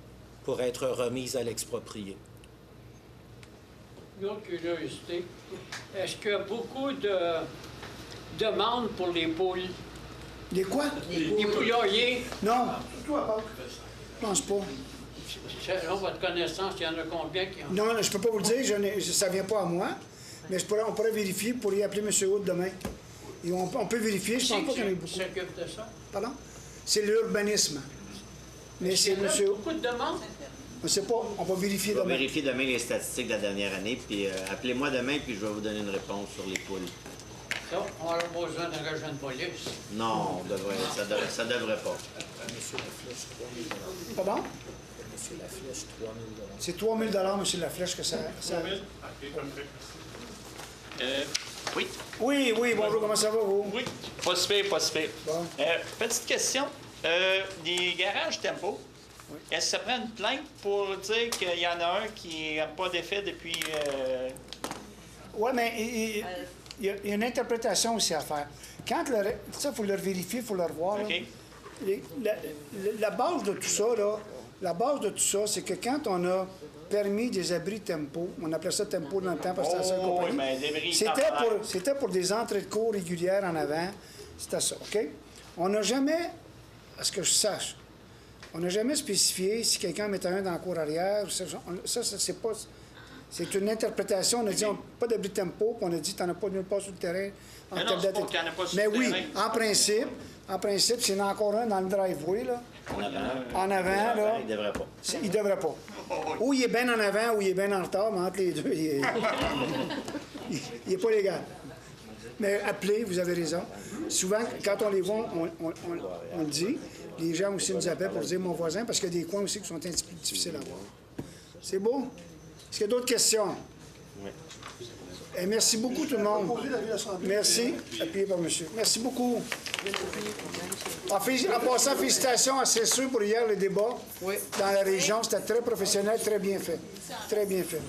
pour être remise à l'exproprié. Une autre curiosité. Est-ce qu'il y a beaucoup de demandes pour les poules? Les quoi? Les poulaillers? Non. Je pense pas. Selon votre connaissance, il y en a combien qui en... Non, je peux pas vous le dire, ça vient pas à moi. Mais on pourrait vérifier pour y appeler M. Hood demain. Et on peut vérifier, je pense pas qu'il y en ait beaucoup. Qui s'occupe de ça? Pardon? C'est l'urbanisme. Mais c'est M. Beaucoup de demandes? On ne sait pas, on va vérifier Je vais demain. vérifier demain les statistiques de la dernière année, puis appelez-moi demain, puis je vais vous donner une réponse sur les poules. Ça, on aura besoin d'un agent de police. Non, ça devrait pas. Pardon? Monsieur Laflèche, 3 000 $. C'est 3 000 M. Laflèche, que ça... 3 000? OK, parfait. Oui. Oui, bonjour, comment ça va, vous? Oui, pas super, pas super. Bon. Petite question. Les garages Tempo, est-ce que ça prend une plainte pour dire qu'il y en a un qui n'a pas d'effet depuis... Oui, mais il y a une interprétation aussi à faire. Quand ça, il faut le vérifier, il faut le revoir. Là. OK. La base de tout ça, c'est que quand on a permis des abris Tempo, on appelait ça Tempo dans le temps parce que c'était la seule compagnie. mais l'abri C'était pour des entrées de cours régulières en avant. C'était ça, OK? On n'a jamais, à ce que je sache, on n'a jamais spécifié si quelqu'un mettait un dans la cour arrière. Ça c'est pas... C'est une interprétation. On a dit pas d'abri Tempo, puis on a dit tu n'en as pas nulle part sur le terrain. Mais non, c'est pas qu'il n'y en a pas sur Mais le oui, terrain. en principe, s'il y en a encore un dans le driveway, là, en avant, là, Il devrait pas. il devrait pas. Ou il est bien en avant, ou il est bien en retard, mais entre les deux, il n'est pas légal. Mais appelez, vous avez raison. Souvent, quand on les voit, on le dit. Les gens aussi nous appellent pour dire mon voisin, parce qu'il y a des coins aussi qui sont un petit peu difficiles à voir. C'est beau? Est-ce qu'il y a d'autres questions? Oui. Et merci beaucoup, tout le monde. Merci. Appuyé par monsieur. Merci beaucoup. En passant, félicitations à CSE pour hier, le débat dans la région. C'était très professionnel, très bien fait. Très bien fait.